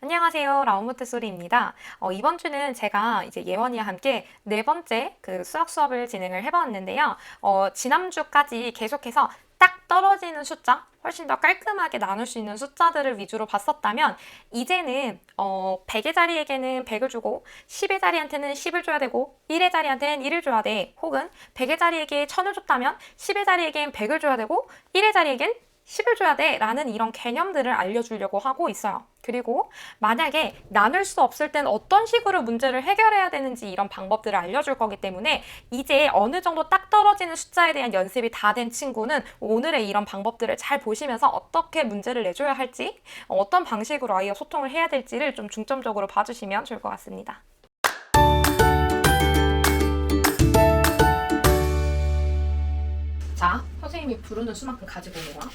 안녕하세요. 라운모ntessori입니다. 이번 주는 제가 이제 예원이와 함께 네 번째 수학 수업을 진행을 해봤는데요. 지난주까지 계속해서 딱 떨어지는 숫자, 훨씬 더 깔끔하게 나눌 수 있는 숫자들을 위주로 봤었다면, 이제는 100의 자리에게는 100을 주고 10의 자리한테는 10을 줘야 되고 1의 자리한테는 1을 줘야 돼. 혹은 100의 자리에게 1000을 줬다면 10의 자리에겐 100을 줘야 되고 1의 자리에겐 10을 줘야 돼 라는 이런 개념들을 알려주려고 하고 있어요. 그리고 만약에 나눌 수 없을 땐 어떤 식으로 문제를 해결해야 되는지 이런 방법들을 알려줄 거기 때문에, 이제 어느 정도 딱 떨어지는 숫자에 대한 연습이 다 된 친구는 오늘의 이런 방법들을 잘 보시면서 어떻게 문제를 내줘야 할지, 어떤 방식으로 아이와 소통을 해야 될지를 좀 중점적으로 봐주시면 좋을 것 같습니다. 자, 선생님이 부르는 수만큼 가지고 오는 거야.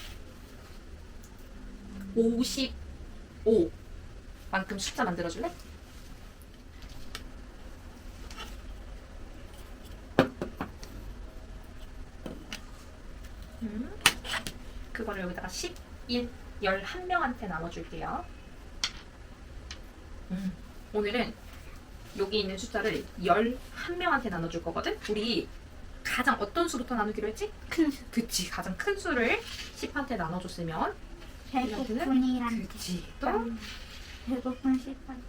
55만큼 숫자 만들어줄래? 그거를 여기다가 11, 11명한테 나눠줄게요. 오늘은 여기 있는 숫자를 11명한테 나눠줄 거거든? 우리 가장 어떤 수부터 나누기로 했지? 큰 수. 그치, 가장 큰 수를 10한테 나눠줬으면 배고픈이란 그치, 또 배고픈 10번.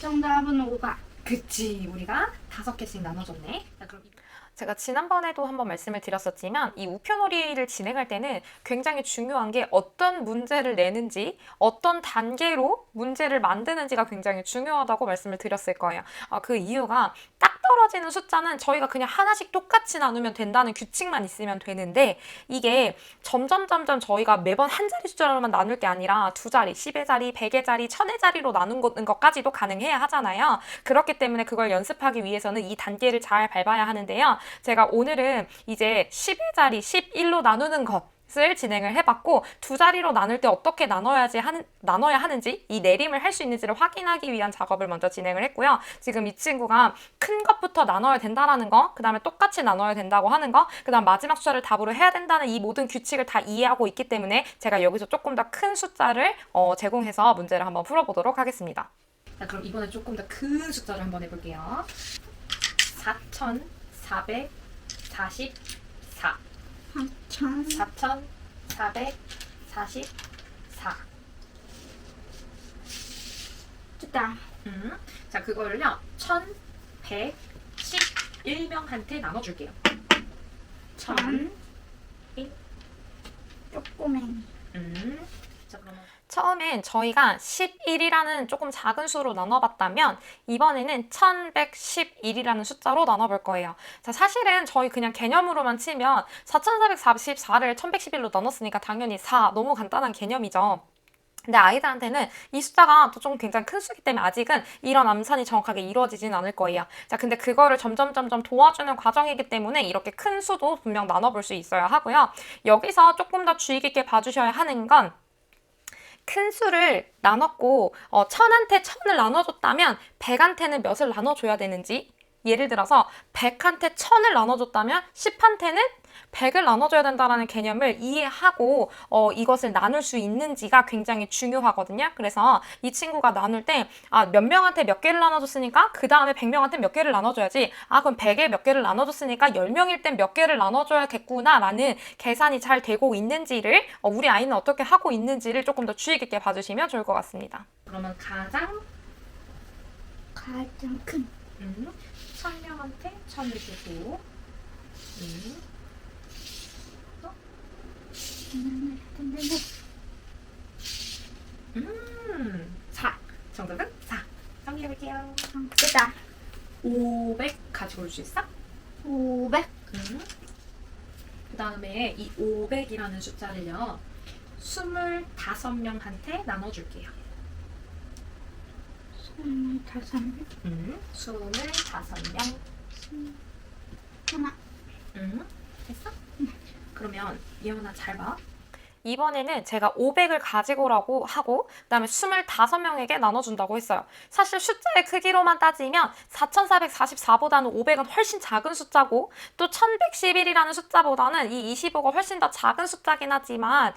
정답은 5가. 그치, 우리가 5개씩 나눠줬네. 자, 그럼 제가 지난번에도 한번 말씀을 드렸었지만, 이 우표놀이를 진행할 때는 굉장히 중요한 게 어떤 문제를 내는지, 어떤 단계로 문제를 만드는지가 굉장히 중요하다고 말씀을 드렸을 거예요. 그 이유가 딱 떨어지는 숫자는 저희가 그냥 하나씩 똑같이 나누면 된다는 규칙만 있으면 되는데, 이게 점점 저희가 매번 한 자리 숫자로만 나눌 게 아니라 두 자리, 10의 자리, 100의 자리, 1000의 자리로 나누는 것까지도 가능해야 하잖아요. 그렇기 때문에 그걸 연습하기 위해서는 이 단계를 잘 밟아야 하는데요. 제가 오늘은 이제 10의 자리, 11로 나누는 것을 진행을 해봤고, 두 자리로 나눌 때 어떻게 나눠야 하는지, 이 내림을 할 수 있는지를 확인하기 위한 작업을 먼저 진행을 했고요. 지금 이 친구가 큰 것부터 나눠야 된다라는 거, 그 다음에 똑같이 나눠야 된다고 하는 거, 그 다음 마지막 숫자를 답으로 해야 된다는 이 모든 규칙을 다 이해하고 있기 때문에 제가 여기서 조금 더 큰 숫자를 제공해서 문제를 한번 풀어보도록 하겠습니다. 자, 그럼 이번에 조금 더 큰 숫자를 한번 해볼게요. 4,444. 4,444. 됐다. 자, 그거를요 1,111명한테 나눠줄게요. 1,000. 쪼꼬맹이. 자, 그러면 처음엔 저희가 11이라는 조금 작은 수로 나눠봤다면, 이번에는 1111이라는 숫자로 나눠볼 거예요. 자, 사실은 저희 그냥 개념으로만 치면 4444를 1111로 나눴으니까 당연히 4, 너무 간단한 개념이죠. 근데 아이들한테는 이 숫자가 또 좀 굉장히 큰 수이기 때문에 아직은 이런 암산이 정확하게 이루어지진 않을 거예요. 자, 근데 그거를 점점 도와주는 과정이기 때문에 이렇게 큰 수도 분명 나눠볼 수 있어야 하고요. 여기서 조금 더 주의 깊게 봐주셔야 하는 건, 큰 수를 나눴고 1000한테 1000을 나눠줬다면 100한테는 몇을 나눠줘야 되는지, 예를 들어서 100한테 1000을 나눠줬다면 10한테는 100을 나눠줘야 된다는 개념을 이해하고 이것을 나눌 수 있는지가 굉장히 중요하거든요. 그래서 이 친구가 나눌 때 몇 명한테 몇 개를 나눠줬으니까 그 다음에 100명한테 몇 개를 나눠줘야지, 그럼 100에 몇 개를 나눠줬으니까 10명일 땐 몇 개를 나눠줘야겠구나 라는 계산이 잘 되고 있는지를, 우리 아이는 어떻게 하고 있는지를 조금 더 주의 깊게 봐주시면 좋을 것 같습니다. 그러면 가장 큰. 1000명한테 1000을 주고, 4. 정답은 4. 정리해볼게요. 됐다. 500 가지고 올 수 있어? 500. 그 다음에 이 500이라는 숫자를요 25명한테 나눠줄게요. 25명. 25명. 하나. 됐어? 그러면 예원아 잘 봐. 이번에는 제가 500을 가지고 오라고 하고 그다음에 25명에게 나눠준다고 했어요. 사실 숫자의 크기로만 따지면 4444보다는 500은 훨씬 작은 숫자고 또 1111이라는 숫자보다는 이 25가 훨씬 더 작은 숫자긴 하지만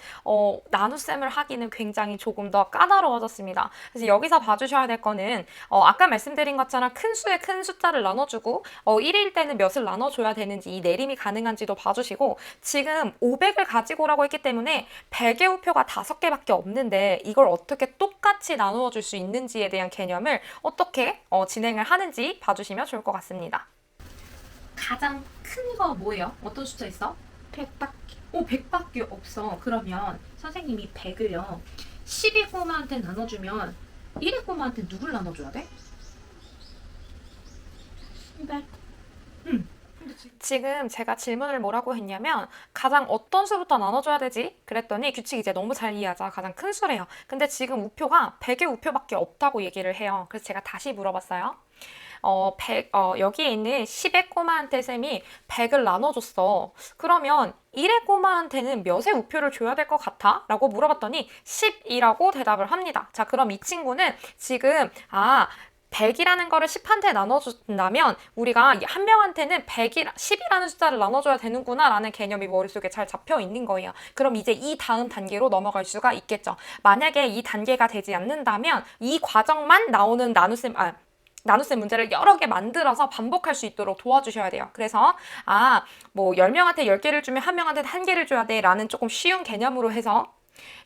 나눗셈을 하기는 굉장히 조금 더 까다로워졌습니다. 그래서 여기서 봐주셔야 될 거는 아까 말씀드린 것처럼 큰 수에 큰 숫자를 나눠주고 1일 때는 몇을 나눠줘야 되는지 이 내림이 가능한지도 봐주시고 지금 500을 가지고 오라고 했기 때문에 100의 우표가 5개밖에 없는데 이걸 어떻게 똑같이 나누어 줄 수 있는지에 대한 개념을 어떻게 진행을 하는지 봐주시면 좋을 것 같습니다. 가장 큰 거 뭐예요? 어떤 숫자 있어? 100밖에. 100밖에 없어. 그러면 선생님이 100을요 10의 꼬마한테 나눠주면 1의 꼬마한테 누굴 나눠줘야 돼? 100. 지금 제가 질문을 뭐라고 했냐면 가장 어떤 수부터 나눠줘야 되지? 그랬더니 규칙 이제 너무 잘 이해하자. 가장 큰 수래요. 근데 지금 우표가 100의 우표밖에 없다고 얘기를 해요. 그래서 제가 다시 물어봤어요. 여기에 있는 10의 꼬마한테 쌤이 100을 나눠줬어. 그러면 1의 꼬마한테는 몇의 우표를 줘야 될 것 같아? 라고 물어봤더니 10이라고 대답을 합니다. 자, 그럼 이 친구는 지금 100이라는 거를 10한테 나눠준다면 우리가 한 명한테는 10이라는 숫자를 나눠줘야 되는구나 라는 개념이 머릿속에 잘 잡혀 있는 거예요. 그럼 이제 이 다음 단계로 넘어갈 수가 있겠죠. 만약에 이 단계가 되지 않는다면 이 과정만 나오는 나눗셈 문제를 여러 개 만들어서 반복할 수 있도록 도와주셔야 돼요. 그래서 10명한테 10개를 주면 한 명한테 1개를 줘야 돼 라는 조금 쉬운 개념으로 해서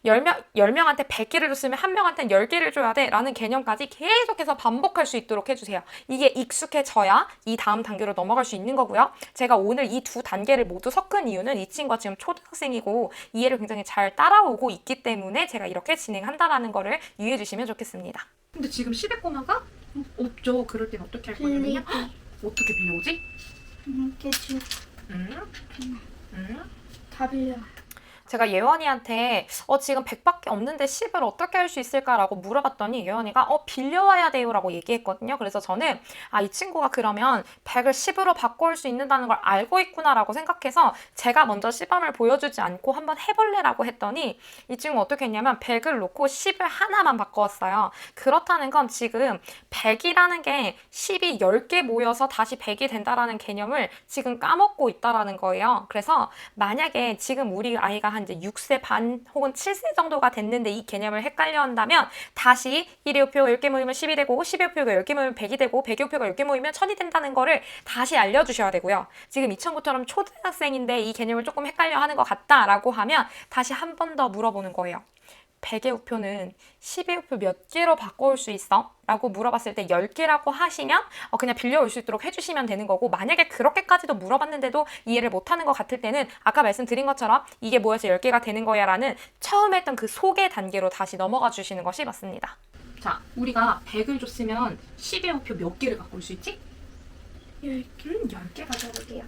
10명한테 100개를 줬으면 한 명한테는 10개를 줘야 돼 라는 개념까지 계속해서 반복할 수 있도록 해주세요. 이게 익숙해져야 이 다음 단계로 넘어갈 수 있는 거고요. 제가 오늘 이 두 단계를 모두 섞은 이유는 이 친구가 지금 초등학생이고 이해를 굉장히 잘 따라오고 있기 때문에 제가 이렇게 진행한다라는 거를 유의해 주시면 좋겠습니다. 근데 지금 10의 꼬마가 없죠. 그럴 땐 어떻게 할 거냐면요. 어떻게 빌려오지? 이렇게 주. 다 빌려. 제가 예원이한테 지금 100밖에 없는데 10을 어떻게 할 수 있을까라고 물어봤더니 예원이가 빌려와야 돼요 라고 얘기했거든요. 그래서 저는 이 친구가 그러면 100을 10으로 바꿔올 수 있다는 걸 알고 있구나 라고 생각해서 제가 먼저 시범을 보여주지 않고 한번 해볼래 라고 했더니 이 친구가 어떻게 했냐면 100을 놓고 10을 하나만 바꾸었어요. 그렇다는 건 지금 100이라는 게 10이 10개 모여서 다시 100이 된다라는 개념을 지금 까먹고 있다라는 거예요. 그래서 만약에 지금 우리 아이가 한 이제 6세 반 혹은 7세 정도가 됐는데 이 개념을 헷갈려 한다면 다시 1의 우표가 10개 모이면 10이 되고 10의 우표가 10개 모이면 100이 되고 100의 우표가 10개 모이면 1000이 된다는 거를 다시 알려주셔야 되고요. 지금 이 친구처럼 초등학생인데 이 개념을 조금 헷갈려 하는 것 같다라고 하면 다시 한 번 더 물어보는 거예요. 100의 우표는 10의 우표 몇 개로 바꿔올 수 있어? 라고 물어봤을 때 10개라고 하시면 그냥 빌려올 수 있도록 해주시면 되는 거고 만약에 그렇게까지도 물어봤는데도 이해를 못하는 것 같을 때는 아까 말씀드린 것처럼 이게 뭐여서 10개가 되는 거야 라는 처음에 했던 그 소개 단계로 다시 넘어가 주시는 것이 맞습니다. 자, 우리가 100을 줬으면 10의 우표 몇 개를 바꿀 수 있지? 10개. 10개 가져볼게요.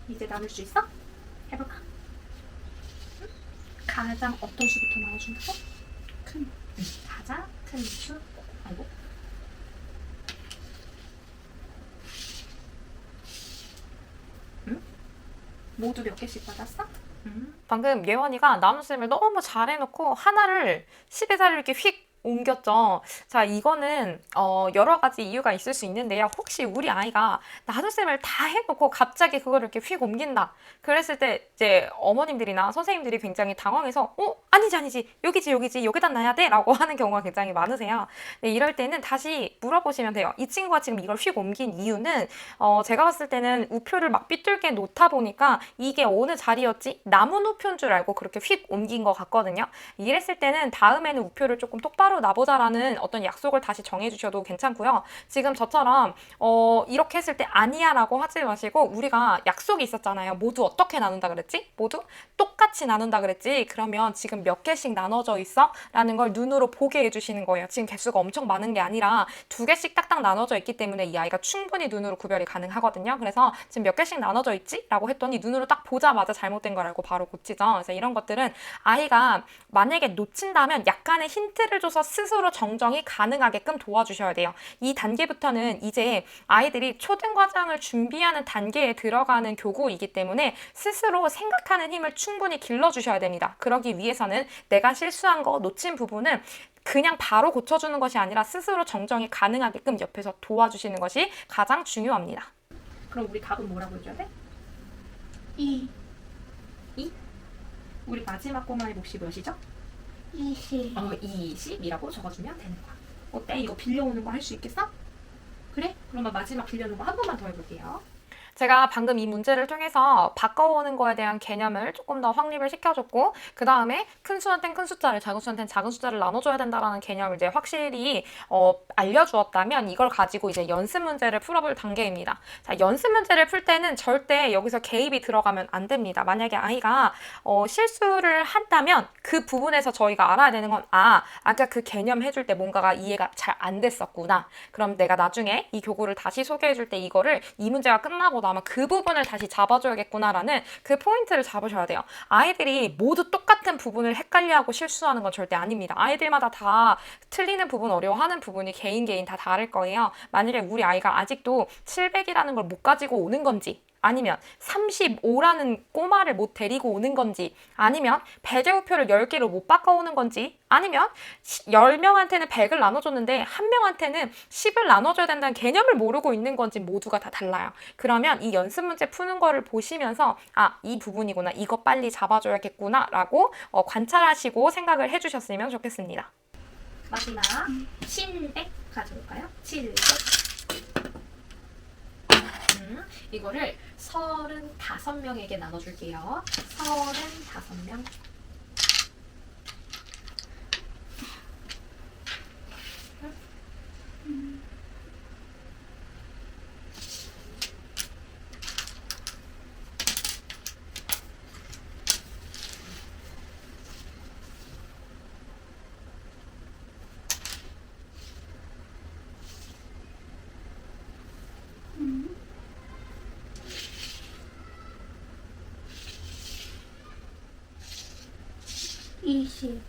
이제 나눌 수 있어? 해볼까? 가장 어떤 수부터 나눠준다고? 큰. 가장 큰 수. 아이고. 모두 몇 개씩 받았어? 방금 예원이가 나눗셈을 너무 잘해놓고 하나를 10의 자리를 이렇게 휙 옮겼죠. 자, 이거는 여러 가지 이유가 있을 수 있는데요. 혹시 우리 아이가 나눗셈을 다 해놓고 갑자기 그거를 이렇게 휙 옮긴다. 그랬을 때 이제 어머님들이나 선생님들이 굉장히 당황해서 아니지 여기지 여기다 놔야 돼 라고 하는 경우가 굉장히 많으세요. 네, 이럴 때는 다시 물어보시면 돼요. 이 친구가 지금 이걸 휙 옮긴 이유는 제가 봤을 때는 우표를 막 삐뚤게 놓다 보니까 이게 어느 자리였지? 남은 우표인 줄 알고 그렇게 휙 옮긴 것 같거든요. 이랬을 때는 다음에는 우표를 조금 똑바로 놔보자라는 어떤 약속을 다시 정해주셔도 괜찮고요. 지금 저처럼 이렇게 했을 때 아니야 라고 하지 마시고 우리가 약속이 있었잖아요. 모두 어떻게 나눈다 그랬지? 모두 똑같이 나눈다 그랬지? 그러면 지금 몇 개씩 나눠져 있어? 라는 걸 눈으로 보게 해주시는 거예요. 지금 개수가 엄청 많은 게 아니라 2개씩 딱딱 나눠져 있기 때문에 이 아이가 충분히 눈으로 구별이 가능하거든요. 그래서 지금 몇 개씩 나눠져 있지? 라고 했더니 눈으로 딱 보자마자 잘못된 걸 알고 바로 고치죠. 그래서 이런 것들은 아이가 만약에 놓친다면 약간의 힌트를 줘서 하면서 스스로 정정이 가능하게끔 도와주셔야 돼요. 이 단계부터는 이제 아이들이 초등과정을 준비하는 단계에 들어가는 교구이기 때문에 스스로 생각하는 힘을 충분히 길러주셔야 됩니다. 그러기 위해서는 내가 실수한 거, 놓친 부분은 그냥 바로 고쳐주는 것이 아니라 스스로 정정이 가능하게끔 옆에서 도와주시는 것이 가장 중요합니다. 그럼 우리 답은 뭐라고 해줘야 돼? 2. 2? 우리 마지막 꼬마의 몫이 몇이죠? 20. 20이라고 적어주면 되는 거야. 어때? 이거 빌려오는 거 할 수 있겠어? 그래? 그러면 마지막 빌려오는 거 한 번만 더 해볼게요. 제가 방금 이 문제를 통해서 바꿔오는 거에 대한 개념을 조금 더 확립을 시켜줬고, 그 다음에 큰 수한테는 큰 숫자를, 작은 수한테는 작은 숫자를 나눠줘야 된다는 개념을 이제 확실히 알려주었다면 이걸 가지고 이제 연습 문제를 풀어볼 단계입니다. 자, 연습 문제를 풀 때는 절대 여기서 개입이 들어가면 안 됩니다. 만약에 아이가 실수를 한다면 그 부분에서 저희가 알아야 되는 건 아까 그 개념 해줄 때 뭔가가 이해가 잘 안 됐었구나. 그럼 내가 나중에 이 교구를 다시 소개해줄 때 이거를 이 문제가 끝나고 나면 그 부분을 다시 잡아줘야겠구나라는 그 포인트를 잡으셔야 돼요. 아이들이 모두 똑같은 부분을 헷갈려하고 실수하는 건 절대 아닙니다. 아이들마다 다 틀리는 부분, 어려워하는 부분이 개인 다 다를 거예요. 만약에 우리 아이가 아직도 700이라는 걸 못 가지고 오는 건지, 아니면 35라는 꼬마를 못 데리고 오는 건지, 아니면 배제우표를 10개로 못 바꿔오는 건지, 아니면 10명한테는 100을 나눠줬는데 한 명한테는 10을 나눠줘야 된다는 개념을 모르고 있는 건지 모두가 다 달라요. 그러면 이 연습 문제 푸는 거를 보시면서 이 부분이구나, 이거 빨리 잡아줘야겠구나 라고 관찰하시고 생각을 해주셨으면 좋겠습니다. 마지막 700 가져올까요? 700. 이거를 35명에게 나눠줄게요. 35명. 이십.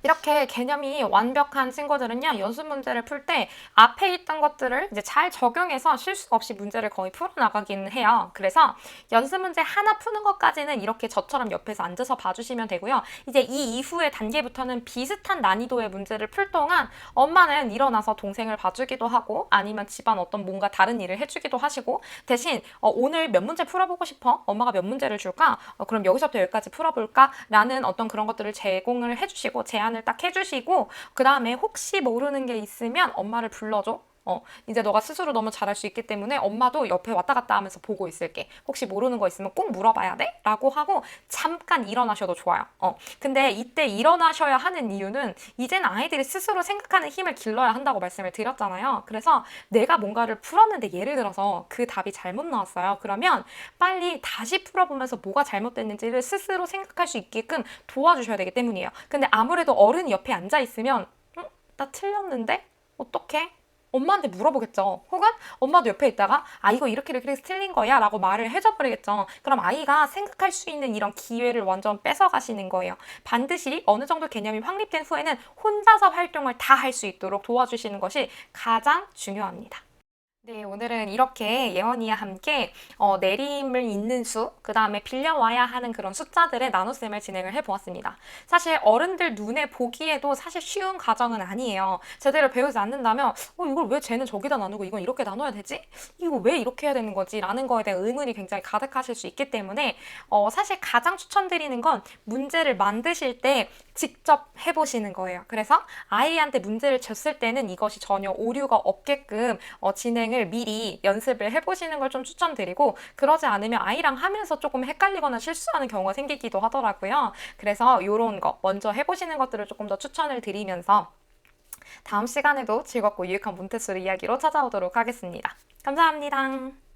이렇게 개념이 완벽한 친구들은요, 연습 문제를 풀 때 앞에 있던 것들을 이제 잘 적용해서 실수 없이 문제를 거의 풀어나가기는 해요. 그래서 연습 문제 하나 푸는 것까지는 이렇게 저처럼 옆에서 앉아서 봐주시면 되고요. 이제 이 이후의 단계부터는 비슷한 난이도의 문제를 풀 동안 엄마는 일어나서 동생을 봐주기도 하고, 아니면 집안 어떤 뭔가 다른 일을 해주기도 하시고, 대신 오늘 몇 문제 풀어보고 싶어? 엄마가 몇 문제를 줄까? 그럼 여기서부터 여기까지 풀어볼까? 라는 어떤 그런 것들을 제공을 해주시고 제안을 딱 해주시고, 그 다음에 혹시 모르는 게 있으면 엄마를 불러줘. 이제 너가 스스로 너무 잘할 수 있기 때문에 엄마도 옆에 왔다 갔다 하면서 보고 있을게. 혹시 모르는 거 있으면 꼭 물어봐야 돼? 라고 하고 잠깐 일어나셔도 좋아요. 근데 이때 일어나셔야 하는 이유는 이제는 아이들이 스스로 생각하는 힘을 길러야 한다고 말씀을 드렸잖아요. 그래서 내가 뭔가를 풀었는데 예를 들어서 그 답이 잘못 나왔어요. 그러면 빨리 다시 풀어보면서 뭐가 잘못됐는지를 스스로 생각할 수 있게끔 도와주셔야 되기 때문이에요. 근데 아무래도 어른이 옆에 앉아 있으면 나 틀렸는데? 어떡해? 엄마한테 물어보겠죠. 혹은 엄마도 옆에 있다가 이거 이렇게 해서 틀린 거야 라고 말을 해줘버리겠죠. 그럼 아이가 생각할 수 있는 이런 기회를 완전 뺏어가시는 거예요. 반드시 어느 정도 개념이 확립된 후에는 혼자서 활동을 다 할 수 있도록 도와주시는 것이 가장 중요합니다. 네, 오늘은 이렇게 예원이와 함께 내림을 잇는 수, 그 다음에 빌려와야 하는 그런 숫자들의 나눗셈을 진행을 해보았습니다. 사실 어른들 눈에 보기에도 사실 쉬운 과정은 아니에요. 제대로 배우지 않는다면 이걸 왜 쟤는 저기다 나누고 이건 이렇게 나눠야 되지? 이거 왜 이렇게 해야 되는 거지? 라는 거에 대한 의문이 굉장히 가득하실 수 있기 때문에 사실 가장 추천드리는 건 문제를 만드실 때 직접 해보시는 거예요. 그래서 아이한테 문제를 줬을 때는 이것이 전혀 오류가 없게끔 진행을 미리 연습을 해보시는 걸 좀 추천드리고, 그러지 않으면 아이랑 하면서 조금 헷갈리거나 실수하는 경우가 생기기도 하더라고요. 그래서 이런 거 먼저 해보시는 것들을 조금 더 추천을 드리면서 다음 시간에도 즐겁고 유익한 몬테소리 이야기로 찾아오도록 하겠습니다. 감사합니다.